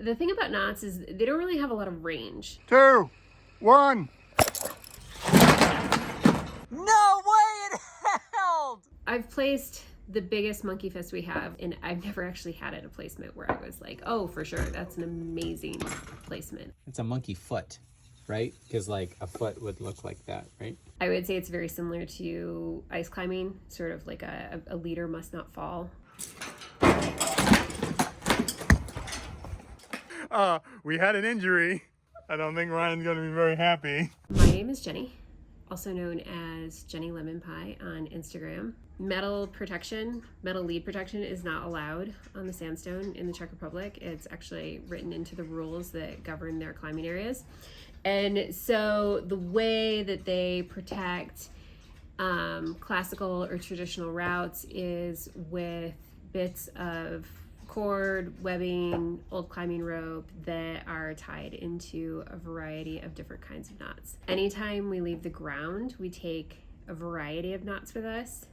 The thing about knots is they don't really have a lot of range. 2, 1. No way it held! I've placed the biggest monkey fist we have, and I've never actually had it a placement where I was like, oh, for sure, that's an amazing placement. It's a monkey foot, right? Because like a foot would look like that, right? I would say it's very similar to ice climbing, sort of like a leader must not fall. We had an injury. I don't think Ryan's gonna be very happy. My name is Jenny, also known as Jenny Lemon Pie on Instagram. Metal lead protection is not allowed on the sandstone in the Czech Republic. It's actually written into the rules that govern their climbing areas. And so the way that they protect classical or traditional routes is with bits of cord, webbing, old climbing rope that are tied into a variety of different kinds of knots. Anytime we leave the ground, we take a variety of knots with us.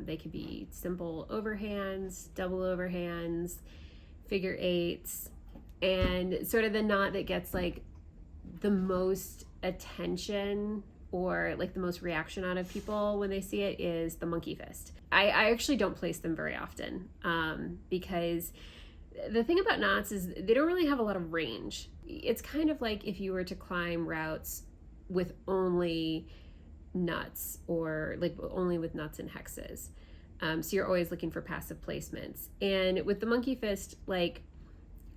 They could be simple overhands, double overhands, figure eights, and sort of the knot that gets like the most attention or like the most reaction out of people when they see it is the monkey fist. I actually don't place them very often because the thing about knots is they don't really have a lot of range. It's kind of like if you were to climb routes with only nuts or like only with nuts and hexes. So you're always looking for passive placements. And with the monkey fist, like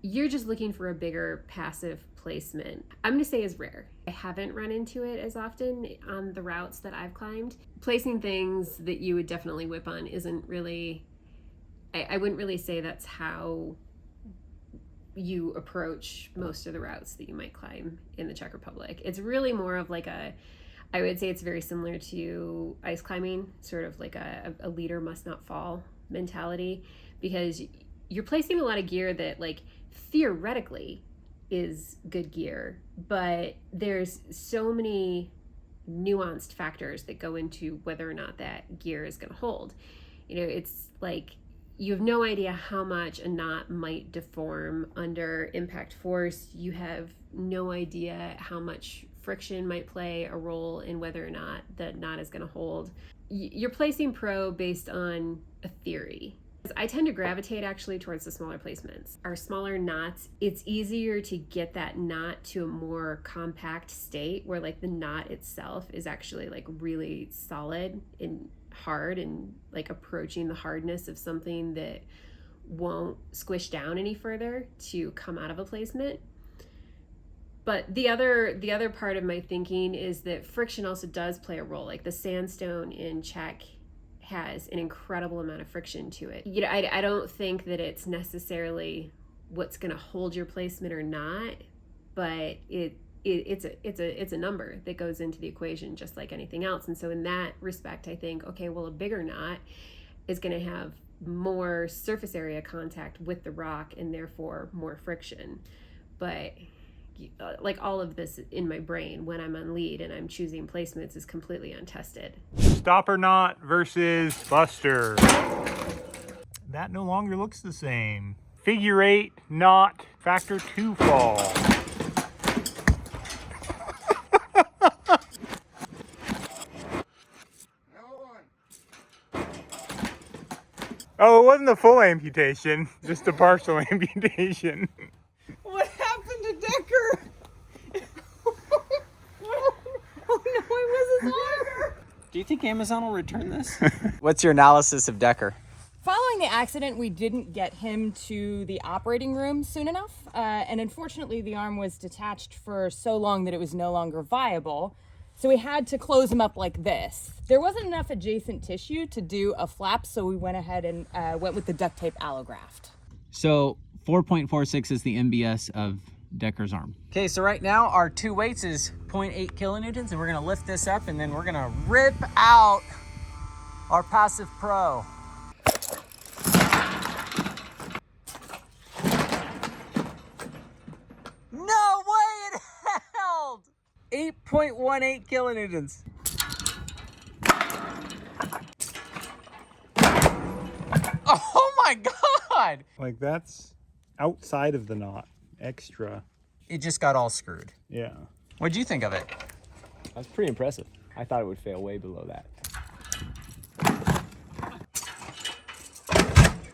you're just looking for a bigger passive placement. I'm gonna say is rare. I haven't run into it as often on the routes that I've climbed. Placing things that you would definitely whip on isn't really, I wouldn't really say that's how you approach most of the routes that you might climb in the Czech Republic. It's really more of like I would say it's very similar to ice climbing, sort of like a leader must not fall mentality, because you're placing a lot of gear that like theoretically is good gear, but there's so many nuanced factors that go into whether or not that gear is going to hold. You know, it's like you have no idea how much a knot might deform under impact force. You have no idea how much friction might play a role in whether or not the knot is going to hold. You're placing pro based on a theory. I tend to gravitate actually towards the smaller placements. Our smaller knots, it's easier to get that knot to a more compact state where like the knot itself is actually like really solid and hard and like approaching the hardness of something that won't squish down any further to come out of a placement. But the other part of my thinking is that friction also does play a role. Like the sandstone in Czech has an incredible amount of friction to it. You know, I don't think that it's necessarily what's going to hold your placement or not, but it's a number that goes into the equation just like anything else. And so in that respect, I think, okay, well, a bigger knot is going to have more surface area contact with the rock and therefore more friction. But like all of this in my brain when I'm on lead and I'm choosing placements is completely untested. Stopper knot versus buster. That no longer looks the same. Figure eight knot, factor 2 fall. Oh, it wasn't a full amputation, just a partial amputation. What happened to Decker? Oh no, it was his arm. Do you think Amazon will return this? What's your analysis of Decker? Following the accident, we didn't get him to the operating room soon enough, and unfortunately the arm was detached for so long that it was no longer viable. So we had to close him up like this. There wasn't enough adjacent tissue to do a flap, so we went ahead and went with the duct tape allograft. So 4.46 is the MBS of Decker's arm. Okay, so right now our two weights is 0.8 kilonewtons, and we're gonna lift this up and then we're gonna rip out our passive pro. No way it held! 8.18 kilonewtons. Oh my God! Like that's outside of the knot. extra. It just got all screwed. Yeah. What'd you think of it? That's pretty impressive. I thought it would fail way below that.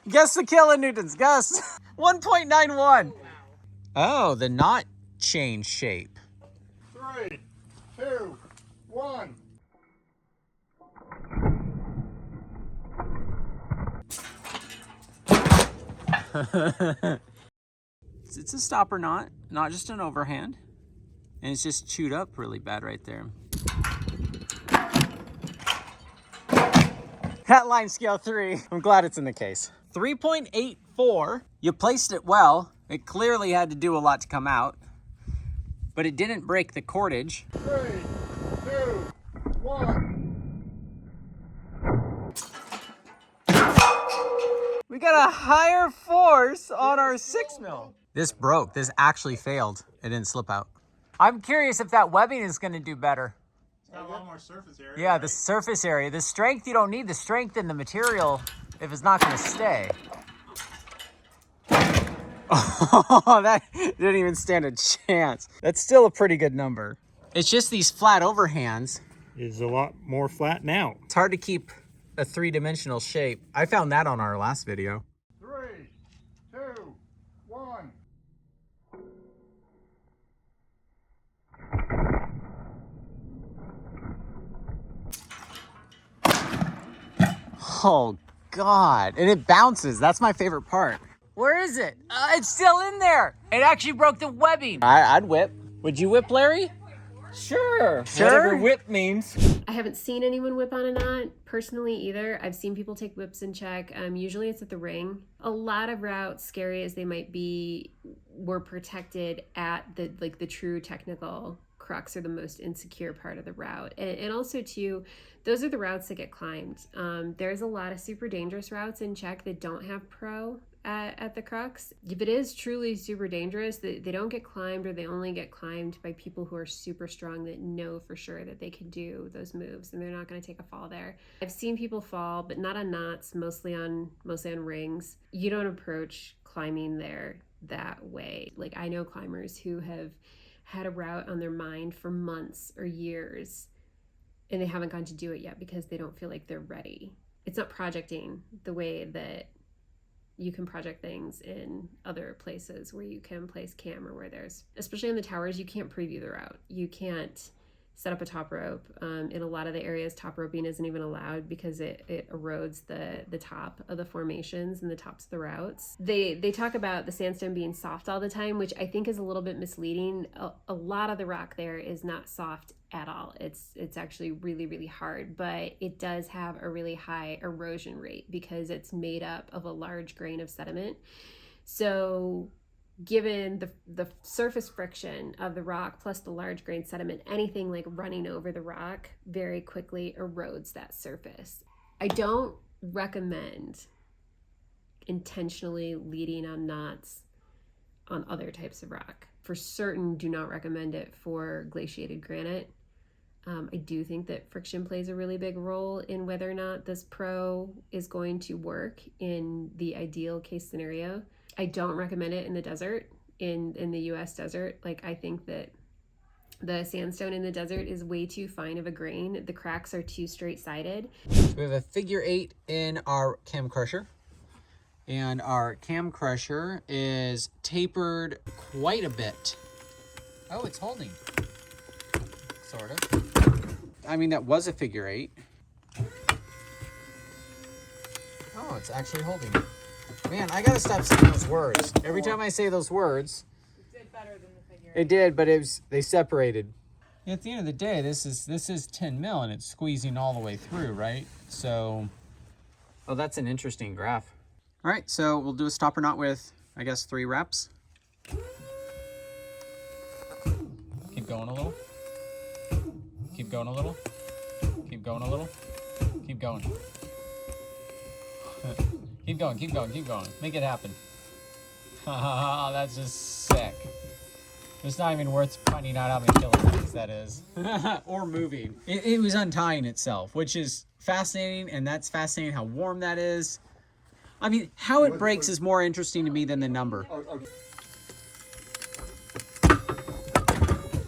Guess the kilonewtons, Gus. 1.91. Oh, the knot changed shape. 3, 2, 1. It's a stopper knot, not just an overhand. And it's just chewed up really bad right there. Hat line scale 3. I'm glad it's in the case. 3.84. You placed it well. It clearly had to do a lot to come out, but it didn't break the cordage. 3, 2, 1. We got a higher force on our 6 mil. This broke. This actually failed. It didn't slip out. I'm curious if that webbing is going to do better. It's got a lot more surface area. Yeah, the surface area. The strength, you don't need the strength in the material if it's not going to stay. Oh, that didn't even stand a chance. That's still a pretty good number. It's just these flat overhands. Is a lot more flat now. It's hard to keep a three-dimensional shape. I found that on our last video. 3, 2, 1. Oh, God. And it bounces. That's my favorite part. Where is it? It's still in there. It actually broke the webbing. I'd whip. Would you whip, Larry? Sure. Sure? Whatever whip means. I haven't seen anyone whip on a knot personally either. I've seen people take whips in Czech. Usually it's at the ring. A lot of routes, scary as they might be, were protected at the true technical crux or the most insecure part of the route. And also too, those are the routes that get climbed. There's a lot of super dangerous routes in Czech that don't have pro at the crux. If it is truly super dangerous, they don't get climbed, or they only get climbed by people who are super strong that know for sure that they can do those moves and they're not going to take a fall there. I've seen people fall, but not on knots, mostly on rings. You don't approach climbing there that way. Like, I know climbers who have had a route on their mind for months or years and they haven't gone to do it yet because they don't feel like they're ready. It's not projecting the way that you can project things in other places where you can place cam, or where there's, especially on the towers, you can't preview the route. You can't set up a top rope. In a lot of the areas, top roping isn't even allowed because it erodes the top of the formations and the tops of the routes. They talk about the sandstone being soft all the time, which I think is a little bit misleading. A lot of the rock there is not soft at all. It's actually really, really hard, but it does have a really high erosion rate because it's made up of a large grain of sediment. So given the surface friction of the rock plus the large grain sediment, anything like running over the rock very quickly erodes that surface. I don't recommend intentionally leading on knots on other types of rock. For certain, do not recommend it for glaciated granite. I do think that friction plays a really big role in whether or not this pro is going to work in the ideal case scenario. I don't recommend it in the desert, in the US desert. Like, I think that the sandstone in the desert is way too fine of a grain. The cracks are too straight-sided. We have a figure 8 in our cam crusher. And our cam crusher is tapered quite a bit. Oh, it's holding. Sort of. I mean, that was a figure 8. Oh, it's actually holding. Man, I gotta stop saying those words. Every time I say those words, It did better than the figure. it did, but they separated. At the end of the day, this is 10 mil and it's squeezing all the way through, right? So, oh, that's an interesting graph. All right, so we'll do a stopper knot with, I guess, 3 reps. Keep going a little. Keep going a little. Keep going a little. Keep going. Keep going, keep going, keep going. Make it happen. That's just sick. It's not even worth finding out how many kilograms that is. Or moving. It was untying itself, which is fascinating, and that's fascinating how warm that is. I mean, how it breaks is more interesting to me than the number.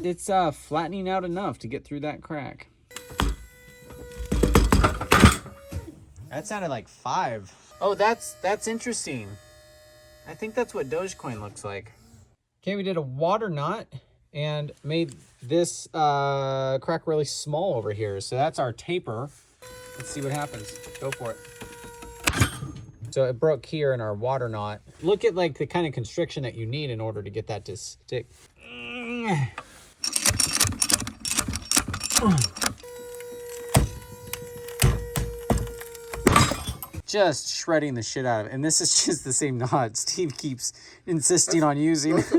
It's flattening out enough to get through that crack. That sounded like 5. Oh, that's interesting. I think that's what Dogecoin looks like. Okay, we did a water knot and made this crack really small over here. So that's our taper. Let's see what happens. Go for it. So it broke here in our water knot. Look at like the kind of constriction that you need in order to get that to stick. Just shredding the shit out of it. And this is just the same knot Steve keeps insisting on using. That's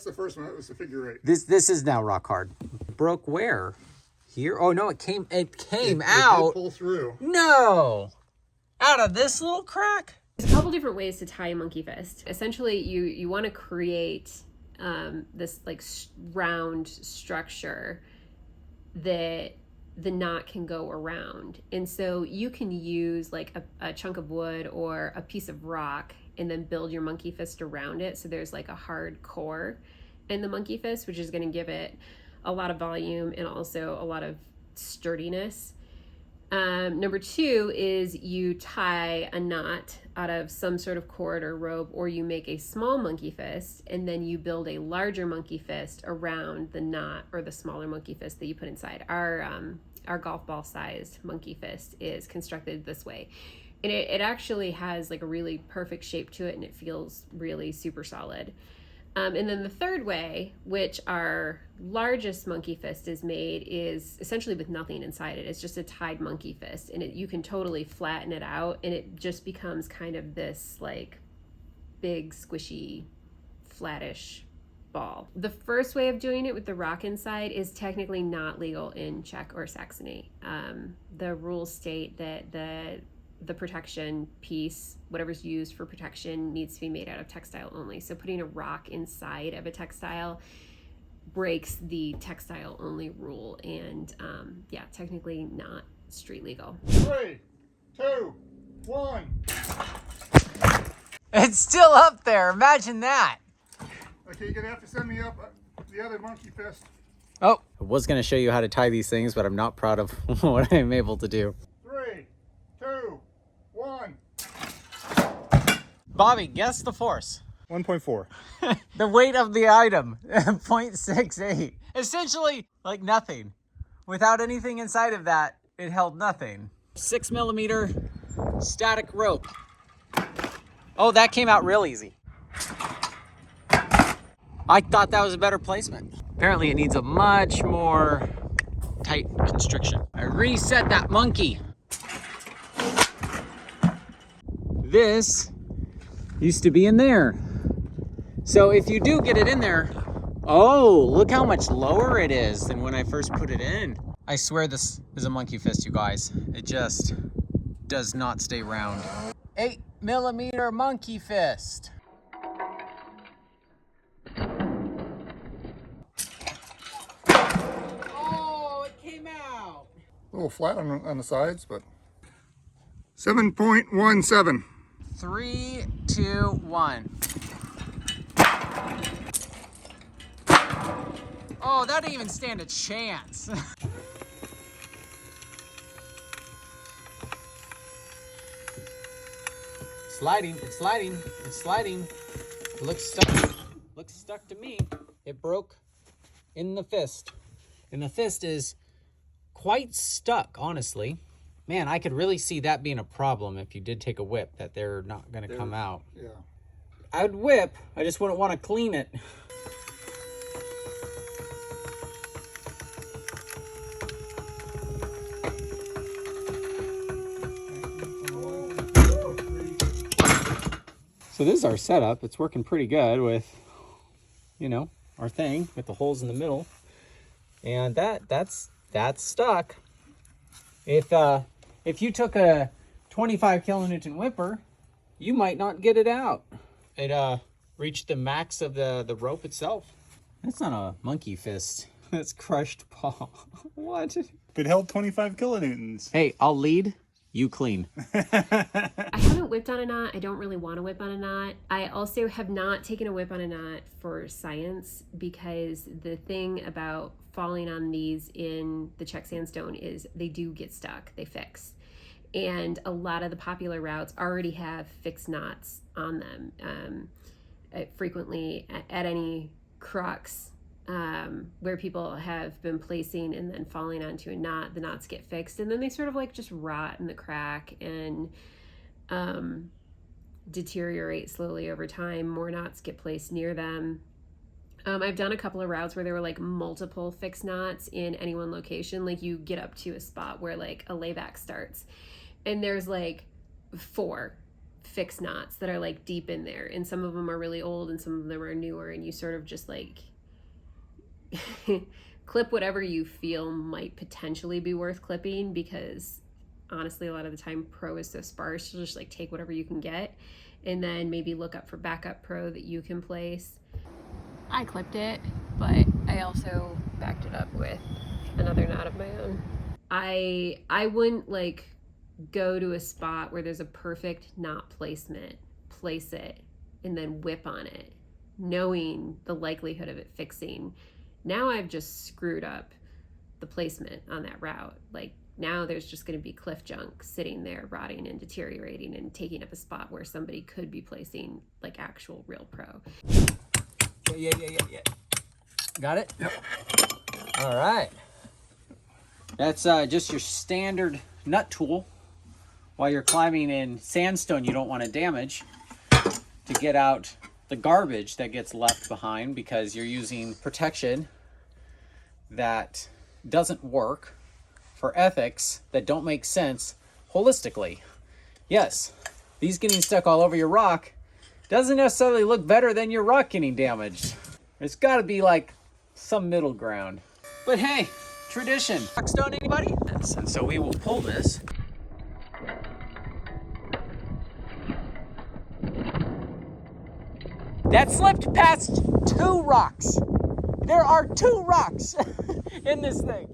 the first one. That was the figure 8. This is now rock hard. Broke where? Here? Oh no, it came out. It did pull through. No! Out of this little crack? There's a couple different ways to tie a monkey fist. Essentially, you want to create this like round structure that the knot can go around. And so you can use like a chunk of wood or a piece of rock and then build your monkey fist around it. So there's like a hard core in the monkey fist, which is going to give it a lot of volume and also a lot of sturdiness. Number 2 is you tie a knot out of some sort of cord or rope, or you make a small monkey fist and then you build a larger monkey fist around the knot or the smaller monkey fist that you put inside. Our golf ball sized monkey fist is constructed this way. And it actually has like a really perfect shape to it and it feels really super solid. And then the third way, which our largest monkey fist is made, is essentially with nothing inside it. It's just a tied monkey fist, and you can totally flatten it out, and it just becomes kind of this like big, squishy, flattish ball. The first way of doing it with the rock inside is technically not legal in Czech or Saxony. The rules state that the protection piece, whatever's used for protection, needs to be made out of textile only. So putting a rock inside of a textile breaks the textile only rule, and yeah, technically not street legal. 3, 2, 1. It's still up there. Imagine that. Okay, you're gonna have to send me up the other monkey fist. Oh, I was going to show you how to tie these things, but I'm not proud of what I'm able to do. 3, 2, 1. Bobby, guess the force. 1.4. The weight of the item, 0.68. Essentially, like nothing. Without anything inside of that, it held nothing. 6mm static rope. Oh, that came out real easy. I thought that was a better placement. Apparently it needs a much more tight constriction. I reset that monkey. This used to be in there. So if you do get it in there, oh, look how much lower it is than when I first put it in. I swear this is a monkey fist, you guys. It just does not stay round. 8mm monkey fist. Oh, it came out. A little flat on the sides, but 7.17. 3, 2, 1. Oh, that didn't even stand a chance. Sliding, it's sliding, it's sliding. It looks stuck. Looks stuck to me. It broke in the fist. And the fist is quite stuck, honestly. Man, I could really see that being a problem if you did take a whip, that they're not gonna come out. Yeah. I'd whip, I just wouldn't want to clean it. So this is our setup. It's working pretty good with, you know, our thing with the holes in the middle. And that's stuck. If you took a 25 kilonewton whipper, you might not get it out. It reached the max of the rope itself. That's not a monkey fist. That's crushed paw. What? If it held 25 kilonewtons. Hey, I'll lead. You clean. I haven't whipped on a knot. I don't really want to whip on a knot. I also have not taken a whip on a knot for science, because the thing about falling on these in the Czech sandstone is they do get stuck. They fix. And a lot of the popular routes already have fixed knots on them. Frequently at any crux where people have been placing and then falling onto a knot, the knots get fixed, and then they sort of like just rot in the crack and deteriorate slowly over time. More knots get placed near them. I've done a couple of routes where there were like multiple fixed knots in any one location. Like you get up to a spot where like a layback starts and there's like 4 fixed knots that are like deep in there, and some of them are really old and some of them are newer, and you sort of just like clip whatever you feel might potentially be worth clipping, because honestly a lot of the time pro is so sparse, you'll just like take whatever you can get and then maybe look up for backup pro that you can place. I clipped it, but I also backed it up with another knot of my own. I wouldn't like go to a spot where there's a perfect knot placement, place it, and then whip on it, knowing the likelihood of it fixing. Now I've just screwed up the placement on that route. Like now there's just going to be cliff junk sitting there rotting and deteriorating and taking up a spot where somebody could be placing like actual real pro. Yeah. Got it? Yep. All right. That's just your standard nut tool. While you're climbing in sandstone you don't want to damage, to get out the garbage that gets left behind, because you're using protection that doesn't work for ethics that don't make sense holistically. Yes, these getting stuck all over your rock doesn't necessarily look better than your rock getting damaged. There's got to be like some middle ground. But hey, tradition. Stone, anybody? And so we will pull this. That slipped past 2 rocks. There are 2 rocks in this thing.